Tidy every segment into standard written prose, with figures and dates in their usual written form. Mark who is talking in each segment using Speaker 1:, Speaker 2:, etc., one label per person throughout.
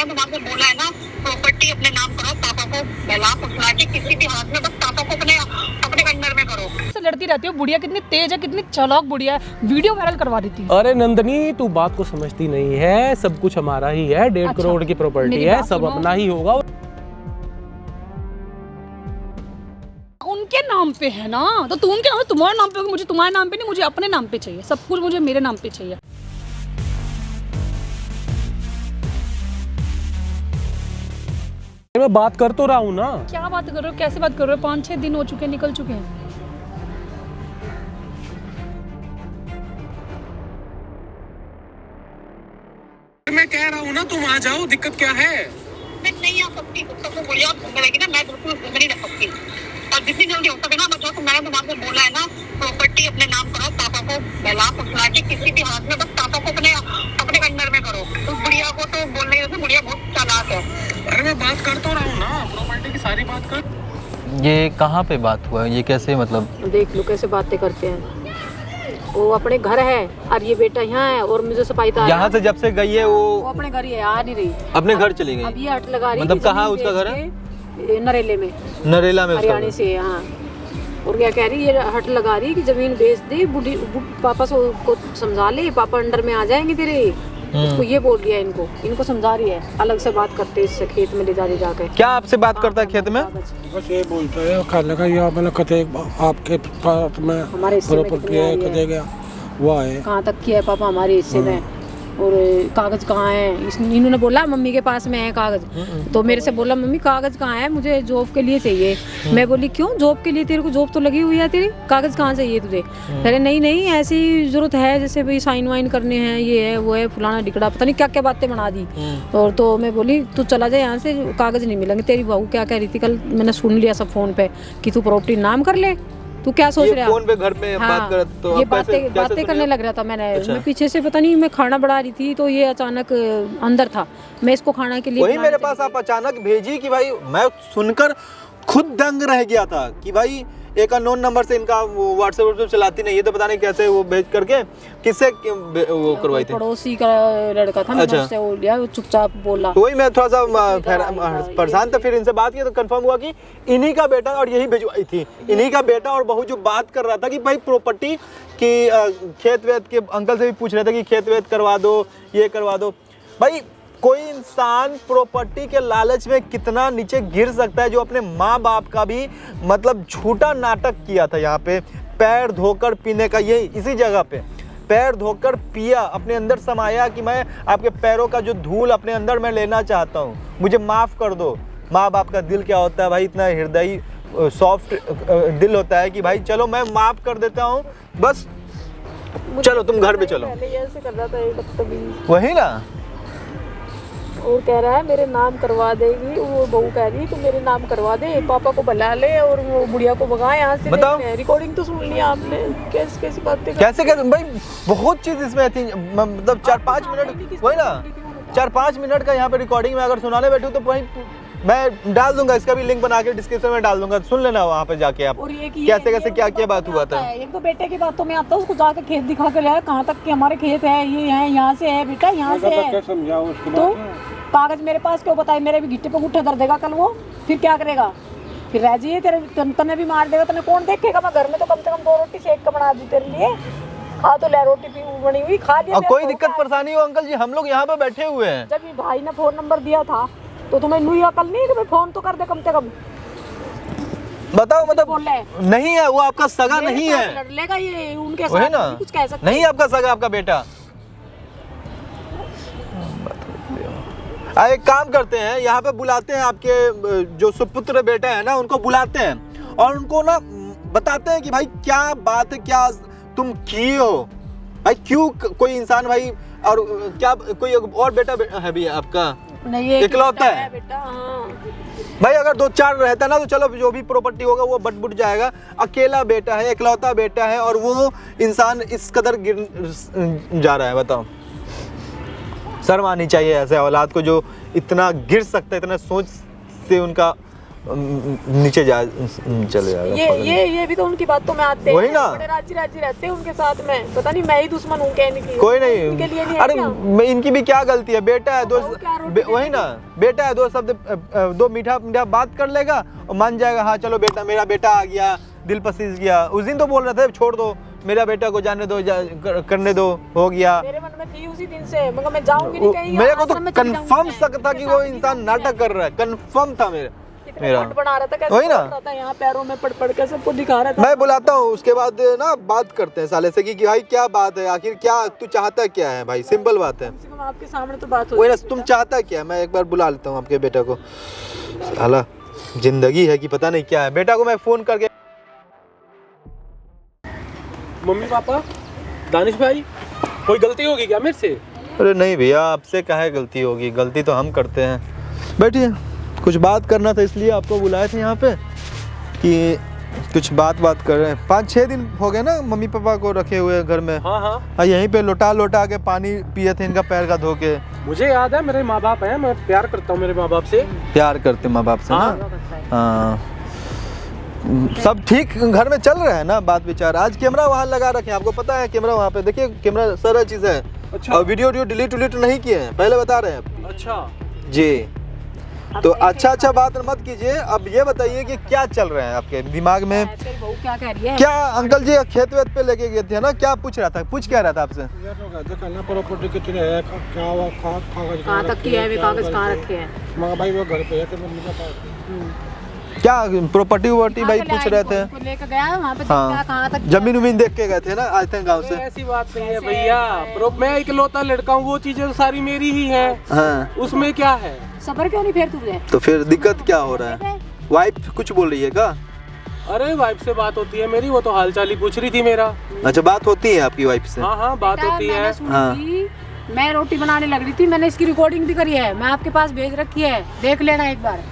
Speaker 1: तुम्हारे बोला है ना, प्रॉपर्टी अपने नाम करो, पापा को बहला फुसला के किसी भी हाथ में, बस पापा को अपने अपने अंडर में करो।
Speaker 2: से लड़ती रहती हो, बुढ़िया कितनी तेज है, कितनी चालाक बुढ़िया है, वीडियो वायरल करवा रही थी।
Speaker 3: अरे नंदनी, तू बात को समझती नहीं है, सब कुछ हमारा ही है, 1.5 करोड़ की प्रॉपर्टी है, सब अपना ही होगा।
Speaker 2: उनके नाम पे है ना, तो तू उनके नाम, तुम्हारे नाम पे होगी, मुझे तुम्हारे नाम पे नहीं, मुझे अपने नाम पे चाहिए, सब कुछ मुझे मेरे नाम पे चाहिए।
Speaker 3: मैं बात कर तो रहा हूँ ना।
Speaker 2: क्या बात कर रहे हो, कैसे बात कर रहे हो? 5-6 दिन हो चुके, निकल चुके हैं।
Speaker 3: मैं कह रहा हूँ ना, तुम आ जाओ, दिक्कत क्या है?
Speaker 1: मैं नहीं आ सकती, सबको बुढ़िया घूमेगी ना, मैं बिल्कुल घूम नहीं रह सकती। और जितनी जल्दी हो सके ना, मैं जो मैंने तुम्हारे बोला है ना, प्रॉपर्टी अपने नाम करो, पापा को बहला फुसला के किसी भी हाथ में, बस पापा को अपने अपने अंडर में करो। तो बुढ़िया को तो बोल नहीं रहे, बुढ़िया बहुत चालाक है।
Speaker 3: अरे मैं बात कर तो रहा हूँ ना, प्रॉपर्टी की सारी बात कर।
Speaker 4: ये कहाँ पे बात हुआ? ये कैसे, मतलब
Speaker 5: देख लो कैसे बातें करते हैं। वो अपने घर है और ये बेटा यहाँ है और मुझे सपाईता
Speaker 4: यहाँ से जब से गई है
Speaker 5: वो
Speaker 4: वो
Speaker 5: अपने घर ही है, आ नहीं रही,
Speaker 4: अपने घर चली
Speaker 5: अब
Speaker 4: गई।
Speaker 5: ये हट लगा रही।
Speaker 4: मतलब कहाँ उसका घर है?
Speaker 5: नरेले में,
Speaker 4: नरेला में उसका
Speaker 5: हरियाणा
Speaker 4: घर।
Speaker 5: से। हाँ, और क्या कह रही, ये हट लगा रही कि जमीन बेच दे, बूढ़ी पापा को समझा ले, पापा अंडर में आ जाएंगे तेरे। उसको ये बोल दिया, इनको समझा रही है, अलग से बात करते इससे खेत में ले जाके।
Speaker 4: क्या आपसे बात करता है खेत में?
Speaker 6: बस ये बोलता है खाने का, ये मैंने कते आपके पास में
Speaker 5: हमारे हिस्से में
Speaker 6: प्रॉपर्टी
Speaker 5: कितनी
Speaker 6: है,
Speaker 5: आई है?
Speaker 6: कते गया वो है
Speaker 5: कहाँ तक किया है पापा हमारे हिस्से में, और कागज कहाँ है? इन्होंने बोला मम्मी के पास में है कागज, तो मेरे से बोला मम्मी कागज कहाँ है, मुझे जॉब के लिए चाहिए। मैं बोली क्यों, जॉब के लिए? तेरे को जॉब तो लगी हुई है तेरी, कागज कहाँ चाहिए तुझे? अरे नहीं नहीं, ऐसी जरूरत है, जैसे भाई साइन वाइन करने हैं, ये है वो है, फलाना ढिकड़ा, पता नहीं क्या क्या बातें बना दी। और तो मैं बोली तू चला जाए यहाँ से, कागज नहीं मिलेंगे। तेरी बहू क्या कह रही थी कल, मैंने सुन लिया सब फोन पे, कि तू प्रॉपर्टी नाम कर ले। तू क्या सोच रहा है?
Speaker 4: फोन पे घर में बात कर, तो
Speaker 5: ये
Speaker 4: आप कैसे
Speaker 5: बातें करने लग रहा था। मैं पीछे से पता नहीं, मैं खाना बढ़ा रही थी तो ये अचानक अंदर था, मैं इसको खाना के लिए
Speaker 4: वही मेरे पास आप अचानक भेजी कि भाई, मैं सुनकर खुद दंग रह गया था कि भाई एक अननोन नंबर से इनका व्हाट्सएप चलाती नहीं है, तो पता नहीं कैसे वो भेज करके किससे वो करवाई थी।
Speaker 5: पड़ोसी का लड़का था,
Speaker 4: अच्छा।
Speaker 5: उससे वो लिया, वो चुपचाप बोला।
Speaker 4: वही मैं थोड़ा सा परेशान था, फिर इनसे बात की तो कंफर्म हुआ कि इन्हीं का बेटा, और यही भिजवाई थी, इन्हीं का बेटा और बहू जो बात कर रहा था कि भाई प्रॉपर्टी की खेत वेत के अंकल से भी पूछ रहे थे कि खेत वेत करवा दो, ये करवा दो। भाई कोई इंसान प्रॉपर्टी के लालच में कितना नीचे गिर सकता है, जो अपने माँ बाप का भी मतलब झूठा नाटक किया था। यहाँ पे पैर धोकर पीने का, यही इसी जगह पे पैर धोकर पिया, अपने अंदर समाया कि मैं आपके पैरों का जो धूल अपने अंदर मैं लेना चाहता हूँ, मुझे माफ़ कर दो। माँ बाप का दिल क्या होता है भाई, इतना हृदयी सॉफ्ट दिल होता है कि भाई चलो मैं माफ़ कर देता हूँ, बस चलो तुम घर पे चलो।
Speaker 5: ऐसे कर रहा था ये बदतमीज,
Speaker 4: वही ना,
Speaker 5: और कह रहा है मेरे नाम करवा देगी। वो बहू कह रही है तू मेरे नाम करवा दे, पापा को बुला ले और वो बुढ़िया को भगा यहाँ से।
Speaker 4: बताओ।
Speaker 5: रिकॉर्डिंग तो सुन लिया आपने, कैसी कैसी बातें
Speaker 4: कैसे कैसे भाई, बहुत चीज इसमें थी, मतलब 4-5 मिनट, वही ना 4-5 मिनट का यहाँ पे रिकॉर्डिंग में अगर सुनाने बैठूं तो वही मैं डाल दूंगा, इसका भी लिंक बना के डिस्क्रिप्शन में डाल दूंगा, सुन लेना वहाँ पे जाके आप कैसे कैसे क्या क्या बात हुआ था।
Speaker 5: एक तो बेटे की बातों में आता है, उसको जाकर खेत दिखा कर लाया, कहाँ तक कि हमारे खेत है, ये है, यहाँ से है बेटा, यहाँ से है।
Speaker 6: समझाओ उसको।
Speaker 5: तो कागज मेरे पास क्यों बताए, मेरे भी गिट्टे पे गुट्ठे कर देगा कल वो, फिर क्या करेगा? फिर रह जाइए, तेरे तने भी मार देगा, तने कौन देखेगा? मैं घर में तो कम से कम 2 रोटी सेक का बना दी तेरे लिए, खा तो ले, रोटी भी बनी हुई खा लिया।
Speaker 4: और कोई दिक्कत परेशानी हो अंकल जी, हम लोग यहाँ पे बैठे हुए हैं।
Speaker 5: जब ये भाई ने फोन नंबर दिया था तो तुम्हें नई अकल नहीं कि फोन तो कर दे कम से कम?
Speaker 4: बताओ, मतलब
Speaker 5: बोल रहे हैं
Speaker 4: नहीं है वो आपका सगा नहीं है,
Speaker 5: लड़ लेगा ये उनके
Speaker 4: वही
Speaker 5: साथ,
Speaker 4: ना,
Speaker 5: नहीं कुछ कह सकते
Speaker 4: नहीं आपका सगा, आपका बेटा। एक काम करते हैं, यहाँ पे बुलाते हैं आपके जो सुपुत्र बेटा है ना, उनको बुलाते हैं और उनको ना बताते हैं कि भाई क्या बात है, क्या तुम किए हो भाई, क्यों कोई इंसान भाई, और क्या कोई और बेटा है भी आपका?
Speaker 5: नहीं, एक
Speaker 4: इकलौता है
Speaker 5: बेटा। हाँ,
Speaker 4: भाई, अगर 2-4 रहता ना तो चलो जो भी प्रॉपर्टी होगा वो बट बुट जाएगा। अकेला बेटा है, इकलौता बेटा है, और वो इंसान इस कदर गिर जा रहा है। बताओ, शर्म आनी चाहिए ऐसे औलाद को जो इतना गिर सकता है, इतना सोच से उनका नीचे जा चले जाएगा।
Speaker 5: ये भी तो उनकी बातों में आते
Speaker 4: वही
Speaker 5: हैं,
Speaker 4: ना।
Speaker 5: बड़े राजी राजी रहते हैं उनके साथ में, पता नहीं मैं ही दुश्मन हूँ क्या इनकी।
Speaker 4: कोई
Speaker 5: इनके लिए
Speaker 4: नहीं,
Speaker 5: नहीं है
Speaker 4: अरे
Speaker 5: क्या?
Speaker 4: मैं इनकी भी क्या गलती है, बेटा है दो,
Speaker 5: क्या रोटी
Speaker 4: वही ना, बेटा है दो शब्द, दो मीठा मीठा बात कर लेगा और मान जाएगा, हाँ चलो बेटा, मेरा बेटा आ गया, दिल पसीज गया। उस दिन तो बोल रहे थे छोड़ दो, मेरा बेटा को जाने दो, करने दो, हो गया।
Speaker 5: मेरे मन में थी उसी दिन से, मगर मैं जाऊंगी नहीं कहीं,
Speaker 4: मेरे को तो
Speaker 5: आश्रम में चली
Speaker 4: कंफर्म
Speaker 5: जाऊंगी
Speaker 4: शक था कि वो इंसान नाटक कर रहा है, कंफर्म था मेरा।
Speaker 5: बना रहा था, कैसे
Speaker 4: वही ना।
Speaker 5: बोल रहा था, यहाँ पैरों में पड़ पड़ के सबको दिखा रहा था।
Speaker 4: मैं बुलाता हूँ, उसके बाद ना बात करते हैं साले से कि भाई क्या बात है, आखिर क्या तू चाहता क्या है भाई, सिंपल बात है।
Speaker 5: कम से कम आपके सामने तो बात हो
Speaker 4: वही ना, तुम चाहता क्या है, मैं एक बार बुला लेता हूँ आपके बेटा को। साला जिंदगी है कि पता नहीं क्या है। बेटा को मैं फोन करके,
Speaker 3: मम्मी पापा, दानिश भाई, कोई गलती होगी क्या मेरे से?
Speaker 4: अरे नहीं भैया, आपसे काहे गलती होगी, गलती तो हम करते हैं। बैठिए, कुछ बात करना था इसलिए आपको बुलाए थे यहाँ पे कि कुछ बात कर रहे हैं। 5-6 दिन हो गए ना मम्मी पापा को रखे हुए घर में।
Speaker 3: हाँ हाँ,
Speaker 4: हाँ, यहीं पे लोटा के पानी पिए थे इनका पैर का धो के।
Speaker 3: मुझे याद है, मेरे माँ बाप हैं, मैं प्यार करता हूँ मेरे माँ बाप से।
Speaker 4: प्यार करते माँ बाप से
Speaker 3: हाँ।
Speaker 4: ना। हाँ, सब ठीक घर में चल रहा है ना बात विचार। आज कैमरा वहाँ लगा रखे हैं, आपको पता है कैमरा वहाँ पे, देखिए कैमरा सारा चीज़ है।
Speaker 3: अच्छा।
Speaker 4: और वीडियो डिलीट नहीं किए हैं, पहले बता रहे हैं।
Speaker 3: अच्छा
Speaker 4: जी, तो अच्छा बात मत कीजिए। अब ये बताइए कि क्या चल रहा है आपके दिमाग में,
Speaker 5: तेरी बहू क्या कह रही है?
Speaker 4: क्या अंकल जी खेत वेत पे लेके गए थे ना, क्या पूछ रहा था, क्या रहा था आपसे?
Speaker 6: ये तो कहते कहना प्रॉपर्टी कितने है, क्या हुआ, कागज
Speaker 5: कहाँ तक की है, वे कागज कहाँ रखे हैं?
Speaker 6: मगर भाई वो घर पे है तो मम्मी का पास।
Speaker 4: क्या प्रॉपर्टी वॉपर्टी भाई पूछ रहे थे?
Speaker 5: उनको लेकर गया वहाँ पे,
Speaker 4: हाँ,
Speaker 5: कहाँ तक
Speaker 4: जमीन उमीन देख के गए थे ना आज तक गाँव
Speaker 3: अरे
Speaker 4: से।
Speaker 3: ऐसी बात नहीं है भैया, मैं इकलौता लड़का हूँ, वो चीजें तो सारी मेरी ही हैं।
Speaker 4: हाँ,
Speaker 3: उसमें क्या है?
Speaker 5: सबर क्यों नहीं फिर तुझे?
Speaker 4: तो फिर दिक्कत क्या हो रहा है? वाइफ कुछ बोल रही है क्या?
Speaker 3: अरे वाइफ से बात होती है मेरी, वो तो हाल चाल ही पूछ रही थी मेरा।
Speaker 4: अच्छा, बात होती है आपकी वाइफ से?
Speaker 3: हाँ हाँ, बात
Speaker 5: बेटा,
Speaker 3: होती है।
Speaker 5: मैंने सुनी
Speaker 4: हाँ।
Speaker 5: थी, मैं रोटी बनाने लग रही थी, मैंने इसकी रिकॉर्डिंग भी करी है, मैं आपके पास भेज रखी है, देख लेना एक बार।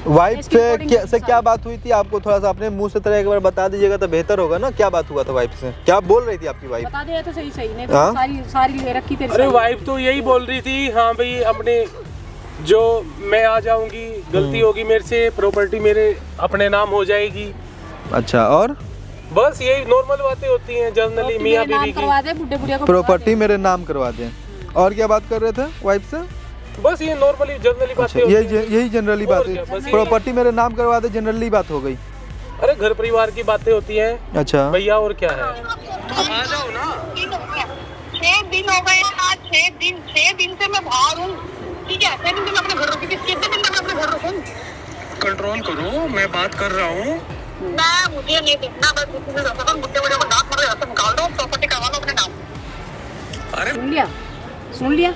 Speaker 4: वाइफ
Speaker 5: इसकी
Speaker 4: से
Speaker 5: recording
Speaker 4: से क्या बात हुई थी, आपको थोड़ा सा अपने मुंह से तरह एक बार बता दीजिएगा तो बेहतर होगा ना। क्या बात हुआ था वाइफ से, क्या बोल रही थी आपकी वाइफ?
Speaker 5: बता दे तो सही नहीं
Speaker 4: हाँ?
Speaker 5: तो सारी ले रखी तेरे
Speaker 3: अरे
Speaker 5: सामने।
Speaker 3: वाइफ तो यही बोल रही थी, हाँ भाई अपने जो मैं आ जाऊंगी, गलती होगी मेरे से, प्रॉपर्टी मेरे अपने नाम हो जाएगी।
Speaker 4: अच्छा, और
Speaker 3: बस यही नॉर्मल बातें होती हैं जनरली
Speaker 5: रोटी
Speaker 3: मियाँ
Speaker 5: मेरे नाम
Speaker 3: बीवी की।
Speaker 5: करवा दे, बुड्ढे बुढ़िया को
Speaker 4: प्रॉपर्टी मेरे नाम करवा दें। और क्या बात कर रहे थे वाइफ से?
Speaker 3: बस ये नॉर्मली जनरली
Speaker 4: अच्छा,
Speaker 3: बातें होती हैं।
Speaker 4: यही जनरली बात
Speaker 3: और क्या, बस
Speaker 4: है,
Speaker 3: यही।
Speaker 4: प्रॉपर्टी मेरे नाम करवा दे, जनरली बात हो गई।
Speaker 3: अरे घर परिवार की बातें होती हैं
Speaker 4: अच्छा,
Speaker 3: भैया, और क्या है?
Speaker 1: आ जाओ ना। 6 दिन हो गए आज, 6 दिन से मैं बाहर हूँ, ठीक है। 6 दिन से मैं अपने घर रुकी, कितने दिन तक मैं अपने घर रुकूँ?
Speaker 3: कंट्रोल करो, मैं बात कर रहा हूँ।
Speaker 1: मुझे नहीं देखना, बस किसी ने रखा था, मुझे को दांत मारे ऐसे निकाल दो, प्रॉपर्टी करवा लो अपने नाम।
Speaker 3: अरे
Speaker 5: सुन लिया,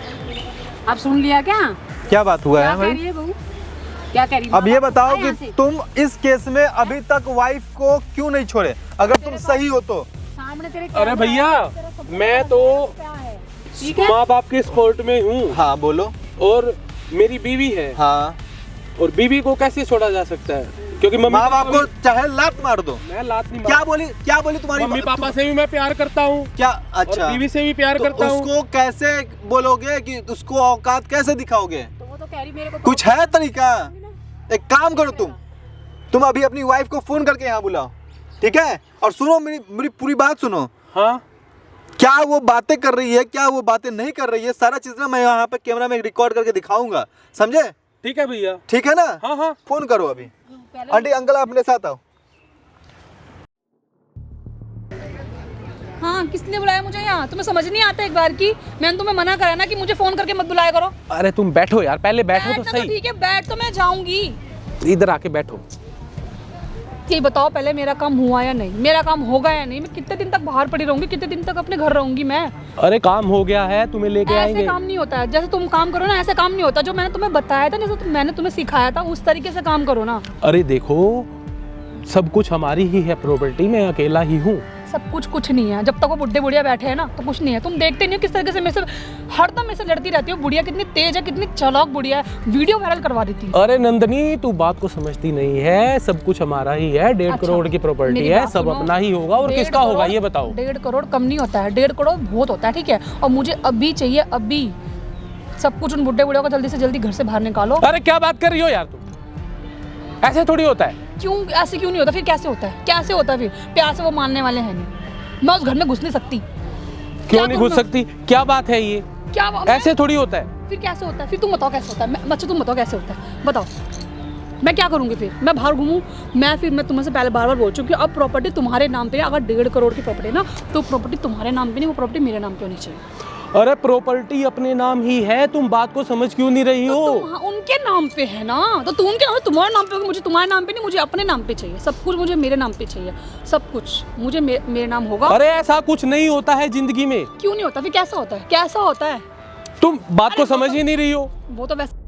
Speaker 5: अब सुन लिया
Speaker 4: क्या बात हुआ
Speaker 5: क्या
Speaker 4: है
Speaker 5: कह
Speaker 4: भाई?
Speaker 5: रही है बहू, क्या कह रही है?
Speaker 4: अब ये बताओ
Speaker 5: यहाँ
Speaker 4: कि
Speaker 5: से।
Speaker 4: तुम इस केस में अभी तक वाइफ को क्यों नहीं छोड़े, अगर तुम सही हो तो?
Speaker 5: सामने तेरे
Speaker 3: अरे भैया, मैं तो
Speaker 5: क्या है, ठीक है?
Speaker 3: माँ बाप के सपोर्ट में हूँ,
Speaker 4: हाँ बोलो।
Speaker 3: और मेरी बीवी है,
Speaker 4: हाँ,
Speaker 3: और बीवी को कैसे छोड़ा जा सकता है? क्योंकि मम्मी
Speaker 4: माँ बाप को चाहे लात मार दो।
Speaker 3: मैं लात नहीं
Speaker 4: क्या बोली तुम्हारी
Speaker 3: मम्मी पापा से भी मैं प्यार करता हूँ,
Speaker 4: क्या?
Speaker 3: और
Speaker 4: अच्छा,
Speaker 3: बीवी से भी प्यार
Speaker 4: तो
Speaker 3: करता हूँ।
Speaker 4: उसको कैसे बोलोगे कि उसको औकात कैसे दिखाओगे?
Speaker 5: तो वो तो कह रही मेरे को
Speaker 4: कुछ है तरीका? एक काम करो, तुम अभी अपनी वाइफ को फोन करके यहाँ बुलाओ, ठीक है? और सुनो, मेरी पूरी बात सुनो।
Speaker 3: हाँ,
Speaker 4: क्या वो बातें कर रही है, क्या वो बातें नहीं कर रही है, सारा चीज ना मैं यहाँ पे कैमरा में रिकॉर्ड करके दिखाऊंगा, समझे?
Speaker 3: ठीक है भैया।
Speaker 4: ठीक है ना?
Speaker 3: हाँ हाँ,
Speaker 4: फोन करो अभी। आंटी अंकल आप मेरे साथ आओ।
Speaker 2: हाँ, किस लिए बुलाया मुझे यहाँ? तुम्हें समझ नहीं आता एक बार की? मैंने तुम्हें मना करा ना कि मुझे फोन करके मत बुलाया करो।
Speaker 3: अरे तुम बैठो यार, पहले बैठो तो
Speaker 2: बैठना
Speaker 3: सही।
Speaker 2: ठीक है, बैठ तो मैं जाऊंगी।
Speaker 3: इधर आके बैठो।
Speaker 2: ये बताओ पहले, मेरा काम हुआ या नहीं, मेरा काम होगा या नहीं? मैं कितने दिन तक बाहर पड़ी रहूंगी, कितने दिन तक अपने घर रहूंगी मैं?
Speaker 3: अरे काम हो गया है, तुम्हें लेके
Speaker 2: ऐसे
Speaker 3: आएंगे।
Speaker 2: काम नहीं होता है, जैसे तुम काम करो ना ऐसे काम नहीं होता। जो मैंने तुम्हें बताया था, जैसे मैंने तुम्हें सिखाया था, उस तरीके से काम करो ना।
Speaker 3: अरे देखो, सब कुछ हमारी ही है प्रॉपर्टी, मैं अकेला ही हूँ।
Speaker 2: सब कुछ नहीं है, जब तक वो बुढ़े बुढ़िया बैठे हैं ना तो कुछ नहीं है। तुम देखते नहीं हो किस तरीके से मेरे से हरदम मेरे से लड़ती रहती हो। बुढ़िया कितनी तेज है, कितनी चालाक बुढ़िया है, वीडियो वायरल करवा देती है।
Speaker 3: अरे नंदनी, तू बात को समझती नहीं है, सब कुछ हमारा ही है, 1.5 करोड़ की प्रॉपर्टी
Speaker 2: मेरी
Speaker 3: है,
Speaker 2: बात
Speaker 3: सब
Speaker 2: सुनो,
Speaker 3: अपना ही होगा। और
Speaker 2: 1.5
Speaker 3: किसका होगा
Speaker 2: करोड़-
Speaker 3: ये बताओ?
Speaker 2: 1.5 करोड़ कम नहीं होता है, 1.5 करोड़ बहुत होता है, ठीक है? और मुझे अभी चाहिए, अभी सब कुछ। उन बुढ़े बुढ़ियों को जल्दी से जल्दी घर से बाहर निकालो।
Speaker 3: अरे क्या बात कर रही हो यार तुम? ऐसे थोड़ी होता है।
Speaker 2: क्यों ऐसे क्यों नहीं होता? फिर कैसे होता है? कैसे होता है? फिर प्यार से वो मानने वाले हैं नहीं। मैं उस घर में घुस नहीं सकती।
Speaker 3: क्यों नहीं घुस सकती? क्या बात है ये?
Speaker 2: क्या
Speaker 3: ऐसे थोड़ी होता है।
Speaker 2: फिर कैसे होता है? फिर तुम बताओ कैसे होता है? अच्छा तुम बताओ कैसे होता है, बताओ। मैं क्या करूँगी फिर? मैं बाहर घूमूँ? मैं तुम्हें से पहले बार बार बोल चुकी हूँ, अब प्रॉपर्टी तुम्हारे नाम पे है। अगर 1.5 करोड़ की प्रॉपर्टी है ना, तो प्रॉपर्टी तुम्हारे नाम पे नहीं, वो प्रॉपर्टी मेरे नाम पे होनी चाहिए।
Speaker 3: अरे प्रॉपर्टी अपने नाम ही है, तुम बात को समझ क्यों नहीं रही हो?
Speaker 2: तो उनके नाम पे है ना, तो तुम उनके नाम, तुम्हारे नाम पे होगी। मुझे तुम्हारे नाम पे नहीं, मुझे अपने नाम पे चाहिए सब कुछ। मुझे मेरे नाम पे चाहिए सब कुछ। मुझे मेरे नाम होगा।
Speaker 3: अरे ऐसा कुछ नहीं होता है जिंदगी में।
Speaker 2: क्यों नहीं होता? फिर कैसा होता है? कैसा होता है?
Speaker 3: तुम बात को समझ ही नहीं रही हो।
Speaker 2: वो तो वैसे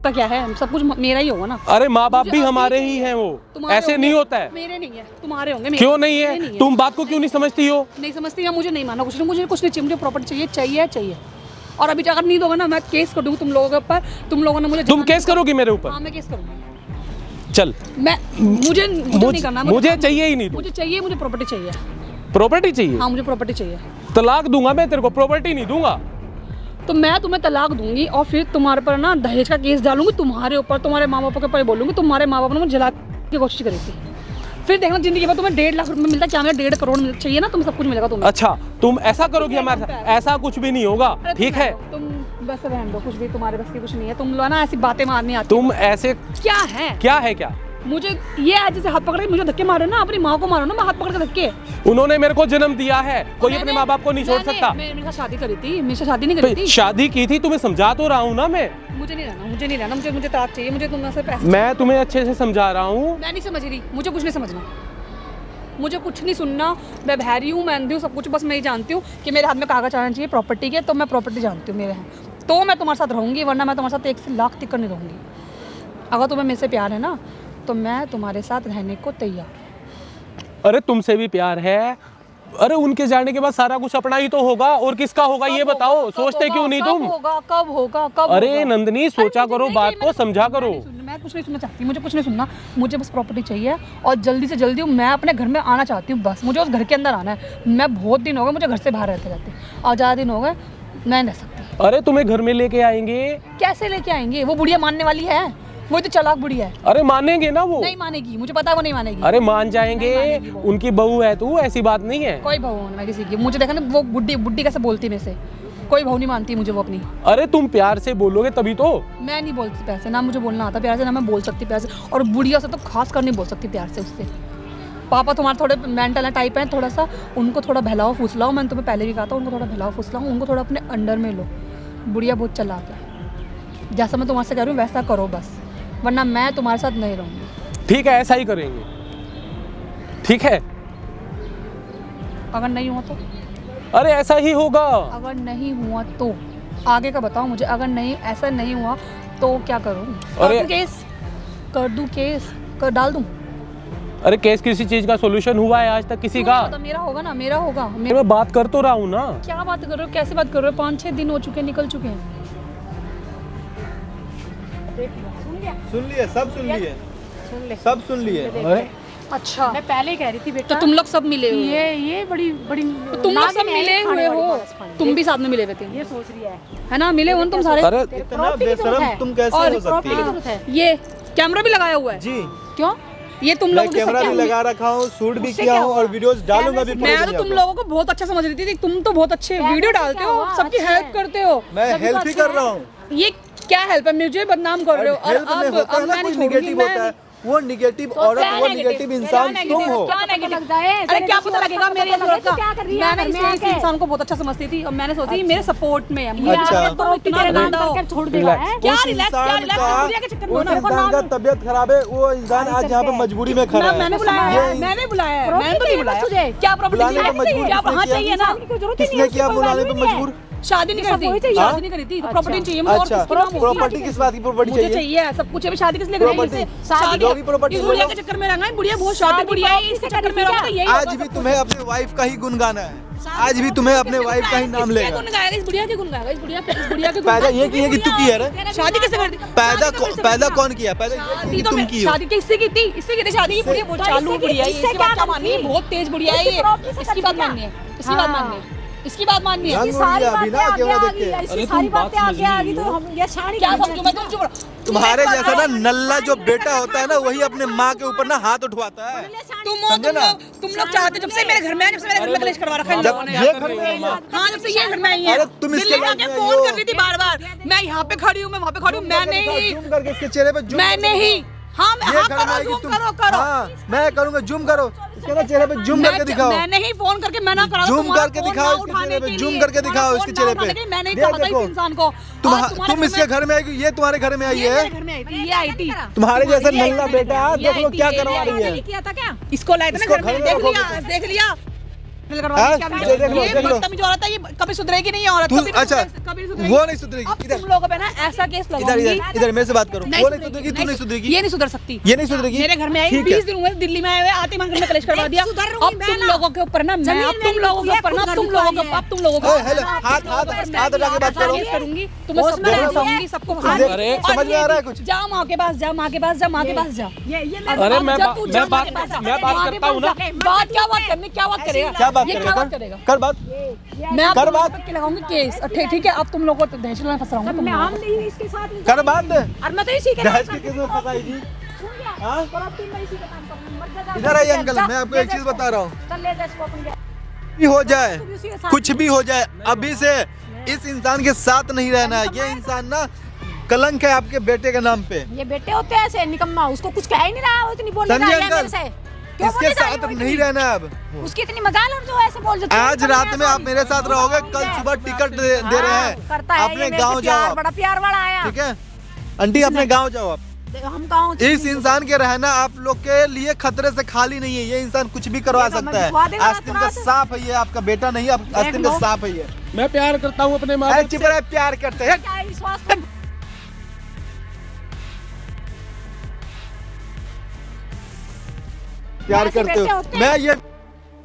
Speaker 2: का क्या है, सब कुछ मेरा ही होगा ना।
Speaker 3: अरे माँ बाप
Speaker 2: मुझे
Speaker 3: भी
Speaker 2: अपनी
Speaker 3: हमारे ही
Speaker 2: चाहिए।
Speaker 3: हैं, वो
Speaker 2: तुम्हारे
Speaker 3: ऐसे
Speaker 2: होंगे,
Speaker 3: नहीं होता है।
Speaker 2: मेरे नहीं है, तुम्हारे होंगे।
Speaker 3: क्यों नहीं
Speaker 2: मेरे
Speaker 3: है? तुम बात को क्यों नहीं समझती हो?
Speaker 2: नहीं समझती है। मुझे नहीं माना कुछ नहीं, मुझे कुछ नहीं चाहिए। मुझे प्रॉपर्टी चाहिए। और अभी अगर नहीं दोगे ना, मैं केस कर दूंगी तुम लोगों के ऊपर। तुम लोगों ने मुझे
Speaker 3: तुम केस करोगी मेरे ऊपर?
Speaker 2: हाँ मैं केस करूंगी।
Speaker 3: चल,
Speaker 2: मुझे नहीं करना।
Speaker 3: मुझे चाहिए ही नहीं।
Speaker 2: मुझे चाहिए, मुझे प्रॉपर्टी चाहिए।
Speaker 3: प्रॉपर्टी चाहिए?
Speaker 2: हाँ मुझे प्रॉपर्टी चाहिए।
Speaker 3: तलाक दूंगा मैं तेरे को, प्रॉपर्टी नहीं दूंगा।
Speaker 2: तो मैं तुम्हें तलाक दूंगी और फिर तुम्हारे पर ना दहेज का केस डालूंगी तुम्हारे ऊपर, तुम्हारे माँ बाप के ऊपर बोलूंगी तुम्हारे माँ बाप ने मुझे जला की कोशिश करी थी। फिर देखना जिंदगी में तुम्हें 1.5 लाख रुपए मिलता है। क्या हमें 1.5 करोड़ चाहिए ना, तुम सब कुछ मिलेगा तुम्हें।
Speaker 3: अच्छा तुम ऐसा करोगी हमारे साथ? ऐसा कुछ भी नहीं होगा, ठीक है?
Speaker 2: तुम बस रहने दो, कुछ भी तुम्हारे बस की कुछ नहीं है। तुम लोग ना ऐसी बातें मारनी आती।
Speaker 3: तुम ऐसे
Speaker 2: क्या है
Speaker 3: क्या?
Speaker 2: मुझे ये आज जैसे हाथ पकड़ के मुझे धक्के मारो ना, अपनी माँ को मारो ना, मैं हाथ पकड़ के धक्के।
Speaker 3: उन्होंने मेरे को जन्म दिया है, कोई अपने माँ बाप को नहीं छोड़ सकता।
Speaker 2: मैंने मेरे साथ शादी करी थी, मेरे साथ शादी नहीं करी थी।
Speaker 3: शादी की थी, तुम्हें समझा तो रहा हूँ ना मैं।
Speaker 2: मुझे नहीं रहना, मुझे तलाक चाहिए। मुझे तुमसे पैसे।
Speaker 3: मैं तुम्हें अच्छे से समझा रहा हूँ।
Speaker 2: मैं नहीं समझ रही, मुझे कुछ नहीं समझना, मुझे कुछ नहीं सुनना। मैं बहरी हूँ, मैं अंधी हूँ, सब कुछ। बस मैं ही जानती हूँ कि मेरे हाथ में कागज आना चाहिए प्रॉपर्टी के, तो मैं प्रॉपर्टी जानती हूँ मेरे हैं, तो मैं तुम्हारे साथ रहूँगी, वरना मैं तुम्हारे साथ 1 से लाख तक नहीं रहूँगी। अगर तुम्हें मेरे से प्यार है ना, तो मैं तुम्हारे साथ रहने को तैयार।
Speaker 3: अरे तुमसे भी प्यार है। अरे उनके जाने के बाद सारा कुछ अपना ही तो होगा, और किसका होगा ये बताओ? सोचते क्यों नहीं तुम?
Speaker 2: कब होगा?
Speaker 3: अरे नंदनी सोचा करो, बात को समझा करो।
Speaker 2: मैं कुछ नहीं सुनना चाहती, मुझे कुछ नहीं सुनना। मुझे बस प्रॉपर्टी चाहिए और जल्दी से जल्दी मैं अपने घर में आना चाहती हूँ। बस मुझे उस घर के अंदर आना है। मैं बहुत दिन हो गए मुझे घर से बाहर रहते और ज़्यादा दिन हो गए, मैं रह सकती।
Speaker 3: अरे तुम्हें घर में लेके आएंगे।
Speaker 2: कैसे लेके आएंगे? वो बुढ़िया मानने वाली है, वो तो चालाक बुढ़िया है।
Speaker 3: अरे मानेंगे ना वो?
Speaker 2: नहीं मानेगी, मुझे पता है वो नहीं मानेगी।
Speaker 3: अरे मान जाएंगे, उनकी बहू है तू, ऐसी बात नहीं है।
Speaker 2: कोई बहू नहीं मैं किसी की। मुझे देखा ना वो बुढ़ी कैसे बोलती मेरे से, कोई बहू नहीं मानती मुझे वो अपनी।
Speaker 3: अरे तुम प्यार से बोलोगे तभी तो।
Speaker 2: मैं नहीं बोलती प्यार से, ना मुझे बोलना आता प्यार से, ना मैं बोल सकती प्यार से। और बुढ़िया से तो खास कर नहीं बोल सकती प्यार से उससे। पापा तुम्हारे थोड़े मेंटल है टाइप हैं, थोड़ा सा उनको थोड़ा बहलाओ फुसलाओ। मैंने तुम्हें पहले भी कहा था, उनको थोड़ा बहलाओ फुसलाओ, उनको थोड़ा अपने अंडर में लो। बुढ़िया बहुत चालाक है, जैसा मैं तुम्हारे से कह रही हूँ वैसा करो बस, वरना मैं तुम्हारे साथ नहीं रहूँगी।
Speaker 3: ठीक है, ऐसा ही करेंगे, ठीक है?
Speaker 2: अगर नहीं हुआ तो?
Speaker 3: अरे ऐसा ही होगा।
Speaker 2: अगर नहीं हुआ तो आगे का बताओ मुझे। अगर नहीं, ऐसा नहीं हुआ तो क्या करूँ?
Speaker 3: अरे
Speaker 2: कर दूँ केस कर डाल दूँ?
Speaker 3: अरे केस किसी चीज का सॉल्यूशन हुआ है आज तक किसी का?
Speaker 2: मेरा होगा ना, मेरा होगा।
Speaker 3: मैं बात कर तो रहा हूँ ना।
Speaker 2: क्या बात कर रहे हो? कैसे बात कर रहे हो? 5-6 दिन हो चुके, निकल चुके हैं।
Speaker 4: सुन लिए, सब सुन लिए, सब सुन लिए।
Speaker 3: अरे
Speaker 2: अच्छा,
Speaker 5: मैं पहले ही कह रही थी बेटा,
Speaker 2: तो तुम लोग सब मिले हुए
Speaker 5: ये बड़ी
Speaker 2: हो? तुम लोग सब मिले हुए हो? तुम भी साथ में मिले हुए थे?
Speaker 5: ये सोच रही है
Speaker 2: ना? मिले हो ना तुम सारे?
Speaker 3: अरे
Speaker 4: इतना बेशरम तुम कैसे हो सकती है?
Speaker 2: ये कैमरा भी लगाया हुआ है
Speaker 4: जी,
Speaker 2: क्यों? ये तुम
Speaker 4: मैं
Speaker 2: लोग
Speaker 4: कैमरा भी लगा रखा हूँ, शूट भी किया हूँ और वीडियोस डालूंगा भी।
Speaker 2: मैं तो तुम लोगों को बहुत अच्छा समझ रही थी, तुम तो बहुत अच्छे वीडियो डालते हो, सबकी हेल्प करते हो।
Speaker 4: मैं हेल्प ही कर रहा हूँ।
Speaker 2: ये क्या हेल्प है? मुझे बदनाम कर रहे हो। और
Speaker 4: हेल्प में होता है ना कुछ निगेटिव होता है, वो निगेटिव औरत, वो निगेटिव इंसान तुम हो।
Speaker 2: क्या नेगेटिव? अरे क्या पता लगेगा मेरे औरत का? मैंने इस इंसान को बहुत अच्छा समझती थी और मैंने सोची मेरे सपोर्ट में है।
Speaker 4: अच्छा।
Speaker 5: तेरे नाम डालकर छोड़ देगा है।
Speaker 2: क्या
Speaker 4: उस
Speaker 2: रिलैक्स, क्या
Speaker 4: इंसान
Speaker 2: रिलैक्स?
Speaker 4: का,
Speaker 2: बुढ़िया के चक्कर में
Speaker 4: उस
Speaker 2: हो ना।
Speaker 4: इंसान का तबीयत खराब है, वो इंसान आज यहाँ पे मजबूरी में खड़ा है।
Speaker 2: मैंने बुलाया है, मैंने बुलाया है, मैंने तो नहीं बुलाया। क्या प्रॉब्लम?
Speaker 4: बुलाने पे मजबूर
Speaker 2: क्या? हाँ चाहिए ना।
Speaker 4: किसने किया बुलाने पे मजबूर?
Speaker 2: शादी नहीं करती, शादी नहीं करी थी, तो प्रॉपर्टी चाहिए मुझे। और
Speaker 4: अच्छा,
Speaker 2: किसकी नाम होगी?
Speaker 4: प्रॉपर्टी किस बात की प्रॉपर्टी
Speaker 2: मुझे
Speaker 4: चाहिए?
Speaker 2: चाहिए सब कुछ। अभी शादी किसने करी?
Speaker 4: प्रॉपर्टी, जो भी प्रॉपर्टी
Speaker 2: इस बुढ़िया के चक्कर में रंगा है। बुढ़िया बहुत शादी बुढ़िया है, इसके चक्कर में रंगा तो यही
Speaker 4: आज भी तुम्हें अपने वाइफ का ही गुण गाना है, आज भी तुम्हें अपने वाइफ का ही नाम लेगा।
Speaker 2: गुण गाएगा, इस बुढ़िया के गुण गाएगा, इस बुढ़िया के
Speaker 4: पैदा ये की है कि तू की है रे?
Speaker 2: शादी किससे कर दी?
Speaker 4: पैदा कौन किया? पैदा ये कि तुम की हो।
Speaker 2: शादी किससे की थी? इससे की थी शादी। ये बुढ़िया बहुत चालू बुढ़िया है, इसकी बात क्या माननी है? बहुत तेज बुढ़िया है ये, इसकी बात माननी है, इसकी बात माननी है। इसकी बात माननी है।
Speaker 4: रंग उड़ गया अभी ना कैमरा देख के।
Speaker 5: इसकी सारी बातें आगे आ गई तो हम ये शानी
Speaker 2: क्या समझूं मैं? तुम चुप रहो।
Speaker 4: तुम्हारे जैसा ना नल्ला जो बेटा होता है ना वही अपने माँ के ऊपर ना हाथ उठवाता है।
Speaker 2: तुम लोग चाहते जब से मेरे घर में आए, जब से मेरे घर में कलेश करवा रखा है इन
Speaker 4: जब
Speaker 2: लोगों ने।
Speaker 4: ये घर में आई ना,
Speaker 2: हाँ, जब से ये घर में आई है।
Speaker 4: अरे तुम इसके
Speaker 2: दिल्ली में
Speaker 4: लायक
Speaker 2: आके
Speaker 4: नहीं
Speaker 2: फोन
Speaker 4: हो।
Speaker 2: कर रही थी बार-बार, मैं यहाँ पे खड़ी हूँ, मैं वहाँ पे खड़ी हूँ, मैं नहीं,
Speaker 4: जूम करके इसके चेहरे पे जूम
Speaker 2: मैं नहीं। हाँ,
Speaker 4: ये घर में
Speaker 2: करो,
Speaker 4: आएगी
Speaker 2: zoom
Speaker 4: तुम।
Speaker 2: करो।
Speaker 4: हाँ, मैं करूँगा जूम करो इसके ना चेहरे पे जूम करके दिखाओ।
Speaker 2: मैं नहीं फोन करके मना करा।
Speaker 4: जूम करके दिखाओ इसके चेहरे पे, जूम करके दिखाओ इसके चेहरे पे।
Speaker 2: मैं नहीं
Speaker 4: ये
Speaker 2: कहा था
Speaker 4: देखो,
Speaker 2: इस इंसान को।
Speaker 4: तुम इसके घर में आएगी, ये तुम्हारे घर में आई है।
Speaker 2: घर में आई थी, ये आई थी।
Speaker 4: तुम्हारे जैसा नल्ला बेटा है, देख लो क्या करवा रही है।
Speaker 5: किया था क्या?
Speaker 2: इसको लाए थे ना
Speaker 4: इसको
Speaker 2: घर में,
Speaker 4: घर में
Speaker 2: देख
Speaker 4: रखोगे
Speaker 2: लिया, देख लिया।
Speaker 4: हाँ, देख लो,
Speaker 2: ये
Speaker 4: देख लो।
Speaker 2: बदतमीज औरत है, ये कभी सुधरेगी नहीं ये औरत।
Speaker 4: तू
Speaker 2: कभी नहीं
Speaker 4: अच्छा
Speaker 2: सुधरेगी, कभी नहीं सुधरेगी।
Speaker 4: वो नहीं सुधरेगी।
Speaker 2: अब
Speaker 4: इधर
Speaker 2: तुम लोगों पे ना ऐसा केस
Speaker 4: इधर
Speaker 2: लगाऊंगी।
Speaker 4: इधर इधर मेरे से बात करो।
Speaker 2: नहीं
Speaker 4: वो नहीं सुधरेगी, तू नहीं सुधरेगी।
Speaker 2: ये नहीं सुधर सकती।
Speaker 4: ये नहीं सुधरेगी।
Speaker 2: मेरे घर में आई,
Speaker 4: ठीक है।
Speaker 2: 20 दिन हुए दिल्ली में आए हुए, आते ही घर में कलेश करवा दिया।
Speaker 5: सुधर लूंगी
Speaker 2: अब
Speaker 5: मैं
Speaker 2: तुम
Speaker 5: ना।
Speaker 2: लोगों के ऊपर ना मैं,
Speaker 5: जमीन
Speaker 2: अब तुम
Speaker 5: मेरी
Speaker 2: लोगों के
Speaker 5: है,
Speaker 2: ऊपर ना,
Speaker 5: खुद
Speaker 2: तुम
Speaker 5: घर
Speaker 2: लोगों
Speaker 5: दिखवाई
Speaker 2: के,
Speaker 5: है।
Speaker 2: अब तुम लोगों
Speaker 4: ओए,
Speaker 2: को
Speaker 4: हेलो, हाथ हटा के बात करो।
Speaker 2: केस करूंगी, तुम्हें
Speaker 5: होश
Speaker 2: सब
Speaker 5: में
Speaker 2: जगह
Speaker 5: रहती है।
Speaker 2: फंसाऊंगी, सबको
Speaker 4: देख,
Speaker 2: फंसाऊंगी।
Speaker 4: समझ में आ रहा है कुछ?
Speaker 2: जा माँ के पास, जा माँ के पास, जा माँ के पास जा।
Speaker 5: ये
Speaker 3: अरे
Speaker 2: अब
Speaker 3: मैं
Speaker 2: जब तू जा माँ के
Speaker 3: बात
Speaker 2: पास जा।
Speaker 3: मैं बात
Speaker 2: माँ के
Speaker 3: करता हूँ ना।
Speaker 2: पास जा। बात क्या बात करनी, क्या बात करेगा?
Speaker 4: क्या बात
Speaker 2: ये
Speaker 4: करेगा?
Speaker 2: क्या बात करेगा?
Speaker 4: कर बात।
Speaker 2: मैं अब
Speaker 4: कर
Speaker 2: तुम
Speaker 4: बात।
Speaker 2: लोगों पे लगाऊंगी केस। ठीक है, अब तुम लोगों को दहशत में फंसाऊंगा तुम
Speaker 5: मैं
Speaker 2: लोगों
Speaker 5: हम
Speaker 2: को।
Speaker 5: नहीं इसके साथ नहीं
Speaker 4: कर बात।
Speaker 5: और मैं तो इसी के
Speaker 4: दहेज की किसने फंसाई थी? हाँ? इधर आइए अंकल, मैं आपको एक चीज बता रहा हूँ। भी हो जाए, कुछ भी हो जाए, अभी से इस इंसान के साथ नहीं रहना है। ये इंसान ना कलंक है आपके बेटे के नाम पे।
Speaker 5: ये बेटे होते हैं ऐसे निकम्मा, उसको कुछ कह ही नहीं रहा, वो इतनी बोलने
Speaker 4: समझे
Speaker 5: जा रही है
Speaker 4: अंकल?
Speaker 5: मेरे से। क्यों
Speaker 4: इसके
Speaker 5: बोलने जा रही
Speaker 4: साथ
Speaker 5: है वो
Speaker 4: नहीं
Speaker 5: इतनी?
Speaker 4: रहना है अब।
Speaker 5: उसकी इतनी मजाल है जो ऐसे बोल देती है।
Speaker 4: आज रात में आप मेरे साथ रहोगे, कल सुबह टिकट दे रहे हैं।
Speaker 5: करता है
Speaker 4: अपने
Speaker 5: ये मेरे
Speaker 4: गांव
Speaker 5: से प्यार,
Speaker 4: जाओ।
Speaker 5: बड़ा प्यार वाला आया।
Speaker 4: ठीक है आंटी, अपने गांव जाओ आप।
Speaker 5: हम गाँव
Speaker 4: इस इंसान के रहना आप लोग के लिए खतरे से खाली नहीं है। ये इंसान कुछ भी करवा
Speaker 5: ये तो
Speaker 4: सकता
Speaker 5: मैं दिखवा
Speaker 4: है।
Speaker 5: देगा
Speaker 4: आस्तीन का
Speaker 5: रात-रात।
Speaker 4: सांप है ये, आपका बेटा नहीं, आप आस्तीन का
Speaker 5: लो।
Speaker 4: सांप है ये।
Speaker 3: मैं प्यार करता हूँ अपने माँ
Speaker 4: अरे
Speaker 3: बाप
Speaker 4: चुप
Speaker 3: से।
Speaker 4: रहे, प्यार करते हैं।
Speaker 5: क्या विश्वास कर
Speaker 4: प्यार
Speaker 5: ऐसे
Speaker 4: करते
Speaker 5: बेटे
Speaker 4: हो।
Speaker 5: होते हैं।
Speaker 4: मैं ये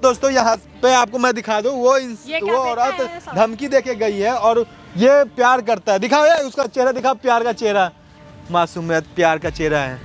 Speaker 4: दोस्तों यहाँ पे आपको मैं दिखा दूं, वो
Speaker 5: ये क्या
Speaker 4: वो
Speaker 5: बेटा
Speaker 4: औरत
Speaker 5: है ऐसा?
Speaker 4: धमकी देके गई है और ये प्यार करता है। दिखाओ यार उसका चेहरा, दिखाओ प्यार का चेहरा, मासूमियत प्यार का चेहरा है।